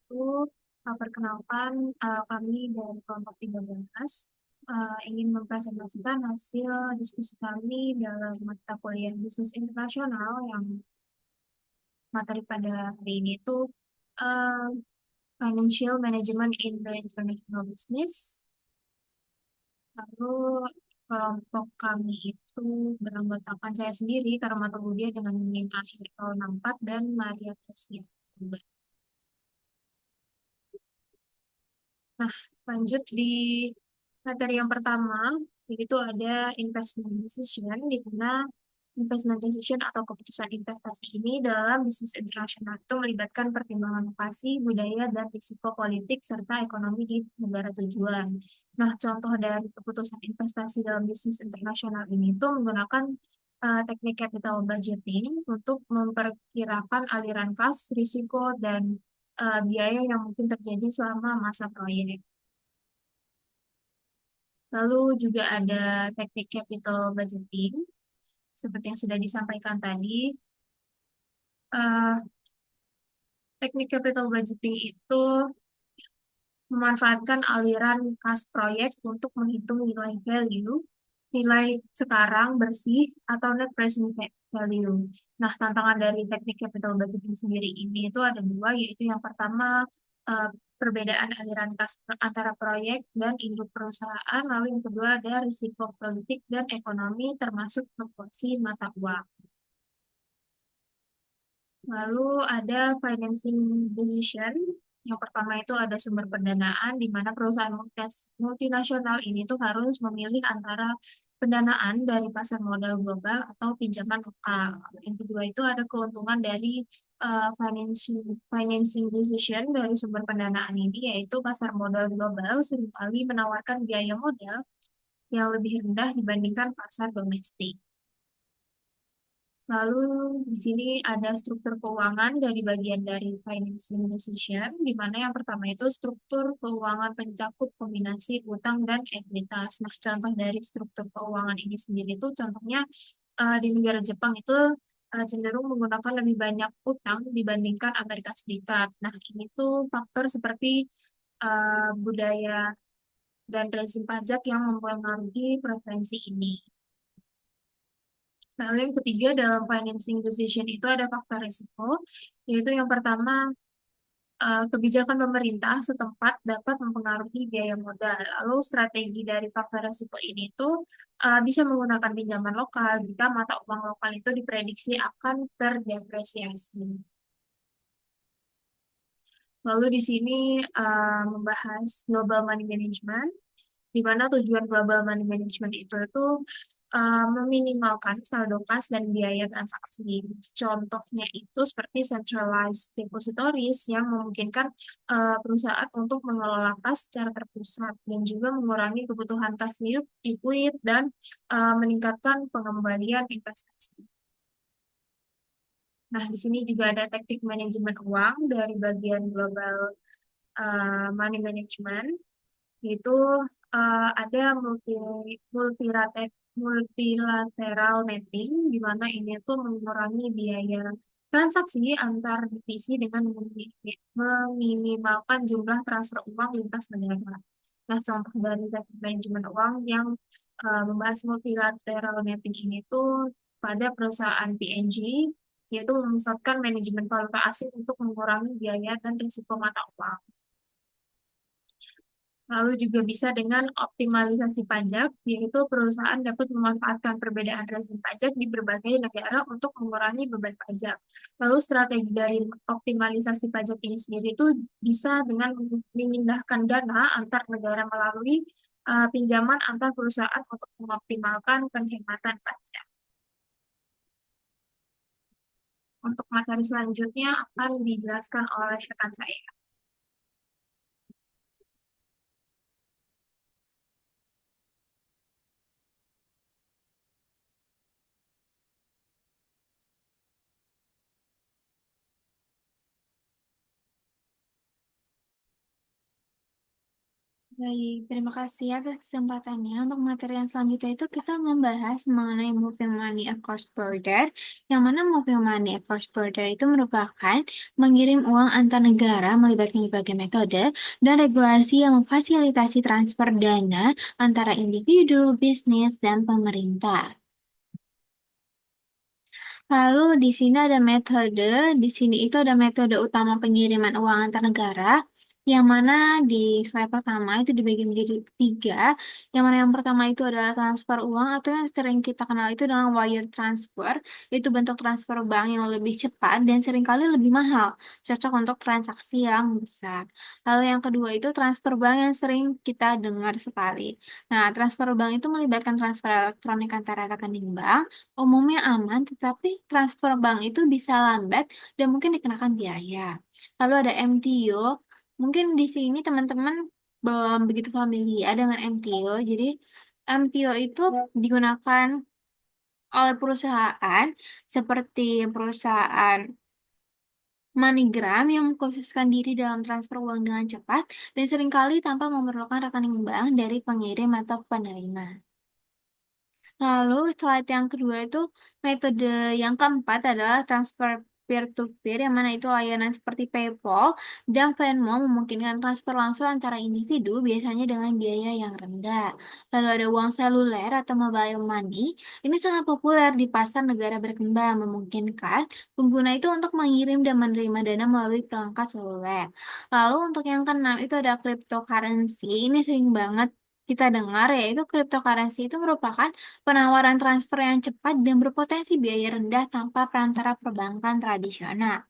itu perkenalkan kami dari kelompok 13 ingin mempresentasikan hasil diskusi kami dalam mata kuliah bisnis internasional yang materi pada hari ini itu uh, Financial Management in the International Business. Lalu kelompok kami itu beranggotakan saya sendiri, Karamato Budia dengan NIM akhir 064 dan Maria Tresia. Nah, lanjut di materi yang pertama, yaitu ada investment decision, di mana investment decision atau keputusan investasi ini dalam bisnis internasional itu melibatkan pertimbangan lokasi, budaya, dan risiko politik serta ekonomi di negara tujuan. Nah, contoh dari keputusan investasi dalam bisnis internasional ini itu menggunakan teknik capital budgeting untuk memperkirakan aliran kas, risiko, dan biaya yang mungkin terjadi selama masa proyek. Lalu juga ada teknik capital budgeting, seperti yang sudah disampaikan tadi. eh, Teknik capital budgeting itu memanfaatkan aliran kas proyek untuk menghitung nilai value, nilai sekarang bersih, atau net present value. Nah, tantangan dari teknik capital budgeting sendiri ini itu ada dua, yaitu yang pertama eh, perbedaan aliran kas antara proyek dan induk perusahaan, lalu yang kedua ada risiko politik dan ekonomi termasuk fluktuasi mata uang. Lalu ada financing decision. Yang pertama itu ada sumber pendanaan, di mana perusahaan multinasional ini tuh harus memilih antara pendanaan dari pasar modal global atau pinjaman lokal. Yang kedua itu ada keuntungan dari financing financing decision dari sumber pendanaan ini, yaitu pasar modal global seringkali menawarkan biaya modal yang lebih rendah dibandingkan pasar domestik. Lalu di sini ada struktur keuangan dari bagian dari financing decision, di mana yang pertama itu struktur keuangan pencakup kombinasi utang dan ekuitas. Nah, contoh dari struktur keuangan ini sendiri itu contohnya di negara Jepang itu cenderung menggunakan lebih banyak utang dibandingkan Amerika Serikat. Nah, ini tuh faktor seperti budaya dan rezim pajak yang mempengaruhi preferensi ini. Lalu yang ketiga dalam financing decision itu ada faktor risiko, yaitu yang pertama kebijakan pemerintah setempat dapat mempengaruhi biaya modal. Lalu strategi dari faktor risiko ini itu bisa menggunakan pinjaman lokal jika mata uang lokal itu diprediksi akan terdepresiasi. Lalu di sini membahas global money management, di mana tujuan global money management itu meminimalkan saldo kas dan biaya transaksi. Contohnya itu seperti centralized depositories yang memungkinkan perusahaan untuk mengelola kas secara terpusat dan juga mengurangi kebutuhan kas liquid dan meningkatkan pengembalian investasi. Nah, di sini juga ada teknik manajemen uang dari bagian global money management, yaitu ada multilateral netting, di mana ini tuh mengurangi biaya transaksi antar divisi dengan meminimalkan jumlah transfer uang lintas negara. Nah, contoh dari teknik manajemen uang yang membahas multilateral netting ini tuh pada perusahaan PNG, yaitu memusatkan manajemen valuta asing untuk mengurangi biaya dan risiko mata uang. Lalu juga bisa dengan optimalisasi pajak, yaitu perusahaan dapat memanfaatkan perbedaan rezim pajak di berbagai negara untuk mengurangi beban pajak. Lalu strategi dari optimalisasi pajak ini sendiri itu bisa dengan memindahkan dana antar negara melalui pinjaman antar perusahaan untuk mengoptimalkan penghematan pajak. Untuk materi selanjutnya akan dijelaskan oleh rekan saya. Baik, terima kasih atas kesempatannya. Untuk materi yang selanjutnya itu kita membahas mengenai moving money across border, yang mana moving money across border itu merupakan mengirim uang antar negara melibatkan berbagai metode dan regulasi yang memfasilitasi transfer dana antara individu, bisnis, dan pemerintah. Lalu di sini ada metode, di sini itu ada metode utama pengiriman uang antar negara, yang mana di slide pertama itu dibagi menjadi tiga, yang mana yang pertama itu adalah transfer uang atau yang sering kita kenal itu dengan wire transfer, itu bentuk transfer bank yang lebih cepat dan seringkali lebih mahal, cocok untuk transaksi yang besar. Lalu yang kedua itu transfer bank yang sering kita dengar sekali. Nah, transfer bank itu melibatkan transfer elektronik antara rekening bank, umumnya aman, tetapi transfer bank itu bisa lambat dan mungkin dikenakan biaya. Lalu ada MTO, mungkin di sini teman-teman belum begitu familiar dengan MTO. Jadi MTO itu digunakan oleh perusahaan seperti perusahaan MoneyGram yang mengkhususkan diri dalam transfer uang dengan cepat dan seringkali tanpa memerlukan rekening bank dari pengirim atau penerima. Lalu slide yang kedua itu metode yang keempat adalah transfer peer-to-peer yang mana itu layanan seperti PayPal dan Venmo memungkinkan transfer langsung antara individu biasanya dengan biaya yang rendah. Lalu ada uang seluler atau mobile money. Ini sangat populer di pasar negara berkembang memungkinkan pengguna itu untuk mengirim dan menerima dana melalui perangkat seluler. Lalu untuk yang keenam itu ada cryptocurrency. Ini sering banget kita dengar yaitu cryptocurrency itu merupakan penawaran transfer yang cepat dan berpotensi biaya rendah tanpa perantara perbankan tradisional.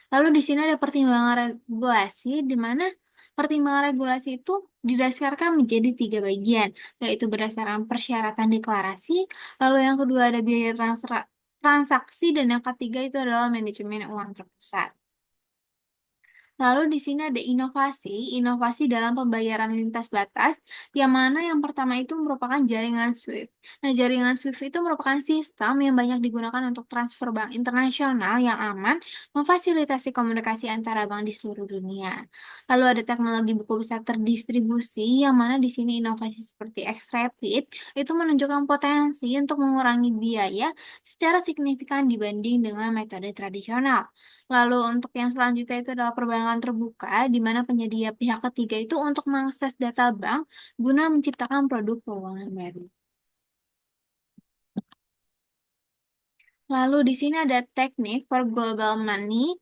Lalu di sini ada pertimbangan regulasi, di mana pertimbangan regulasi itu didasarkan menjadi tiga bagian, yaitu berdasarkan persyaratan deklarasi, lalu yang kedua ada biaya transaksi, dan yang ketiga itu adalah manajemen uang terpusat. Lalu di sini ada inovasi dalam pembayaran lintas batas, yang mana yang pertama itu merupakan jaringan SWIFT. Nah, jaringan SWIFT itu merupakan sistem yang banyak digunakan untuk transfer bank internasional yang aman, memfasilitasi komunikasi antara bank di seluruh dunia. Lalu ada teknologi buku besar terdistribusi, yang mana di sini inovasi seperti Xrapid itu menunjukkan potensi untuk mengurangi biaya secara signifikan dibanding dengan metode tradisional. Lalu untuk yang selanjutnya itu adalah perbankan terbuka, di mana penyedia pihak ketiga itu untuk mengakses data bank guna menciptakan produk keuangan baru. Lalu di sini ada teknik for global money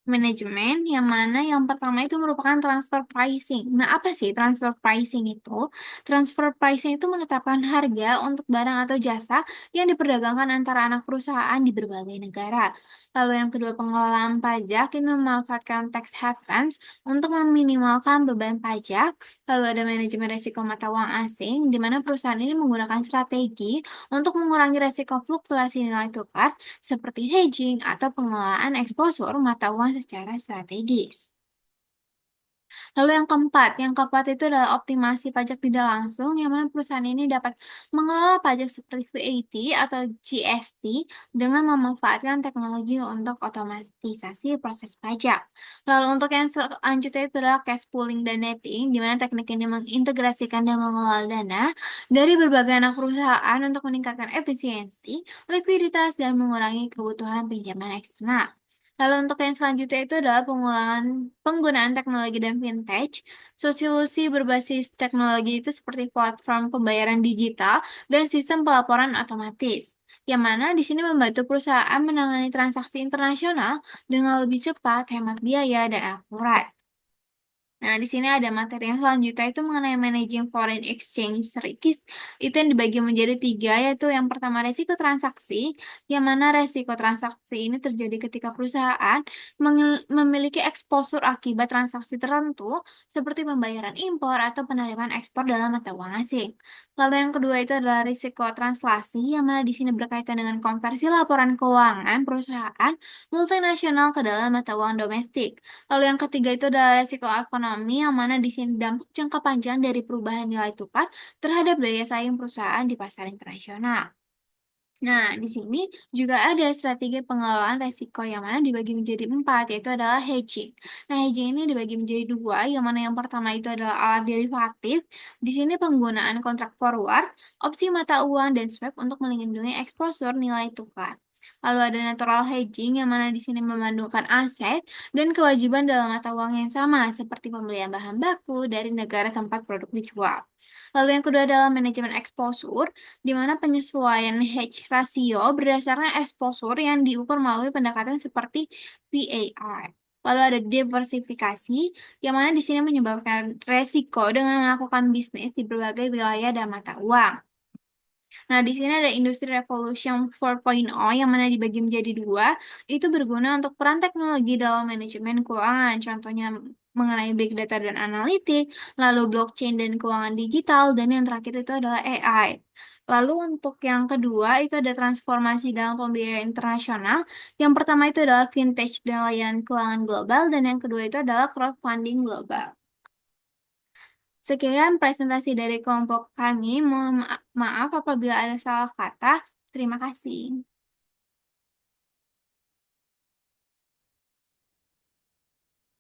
manajemen, yang mana yang pertama itu merupakan transfer pricing. Nah, apa sih transfer pricing itu? Transfer pricing itu menetapkan harga untuk barang atau jasa yang diperdagangkan antara anak perusahaan di berbagai negara. Lalu yang kedua, pengelolaan pajak ini memanfaatkan tax havens untuk meminimalkan beban pajak. Lalu ada manajemen risiko mata uang asing, di mana perusahaan ini menggunakan strategi untuk mengurangi risiko fluktuasi nilai tukar seperti hedging atau pengelolaan eksposur mata uang secara strategis. Lalu yang keempat itu adalah optimasi pajak tidak langsung, yang mana perusahaan ini dapat mengelola pajak seperti VAT atau GST dengan memanfaatkan teknologi untuk otomatisasi proses pajak. Lalu untuk yang selanjutnya itu adalah cash pooling dan netting, di mana teknik ini mengintegrasikan dan mengelola dana dari berbagai anak perusahaan untuk meningkatkan efisiensi, likuiditas, dan mengurangi kebutuhan pinjaman eksternal. Lalu untuk yang selanjutnya itu adalah penggunaan teknologi dan vintage. Sosiolusi berbasis teknologi itu seperti platform pembayaran digital dan sistem pelaporan otomatis. Yang mana di sini membantu perusahaan menangani transaksi internasional dengan lebih cepat, hemat biaya, dan akurat. Nah, di sini ada materi yang selanjutnya itu mengenai managing foreign exchange risk. Itu yang dibagi menjadi tiga, yaitu yang pertama resiko transaksi, yang mana resiko transaksi ini terjadi ketika perusahaan memiliki eksposur akibat transaksi tertentu, seperti pembayaran impor atau penerimaan ekspor dalam mata uang asing. Lalu yang kedua itu adalah risiko translasi, yang mana di sini berkaitan dengan konversi laporan keuangan perusahaan multinasional ke dalam mata uang domestik. Lalu yang ketiga itu adalah resiko ekonomi, yang mana di sini dampak jangka panjang dari perubahan nilai tukar terhadap daya saing perusahaan di pasar internasional. Nah, di sini juga ada strategi pengelolaan resiko yang mana dibagi menjadi 4, yaitu adalah hedging. Nah, hedging ini dibagi menjadi 2, yang mana yang pertama itu adalah alat derivatif. Di sini penggunaan kontrak forward, opsi mata uang, dan swap untuk melindungi eksposur nilai tukar. Lalu ada natural hedging, yang mana di sini memandungkan aset dan kewajiban dalam mata uang yang sama, seperti pembelian bahan baku dari negara tempat produk dijual. Lalu yang kedua adalah manajemen eksposur, di mana penyesuaian hedge rasio berdasarkan eksposur yang diukur melalui pendekatan seperti VAR. Lalu ada diversifikasi, yang mana di sini menyebabkan resiko dengan melakukan bisnis di berbagai wilayah dan mata uang. Nah, di sini ada industri revolution 4.0 yang mana dibagi menjadi dua, itu berguna untuk peran teknologi dalam manajemen keuangan, contohnya mengenai big data dan analitik, lalu blockchain dan keuangan digital, dan yang terakhir itu adalah AI. Lalu untuk yang kedua itu ada transformasi dalam pembiayaan internasional. Yang pertama itu adalah vintage dan layanan keuangan global, dan yang kedua itu adalah crowdfunding global. Sekian presentasi dari kelompok kami. Mohon maaf apabila ada salah kata. Terima kasih.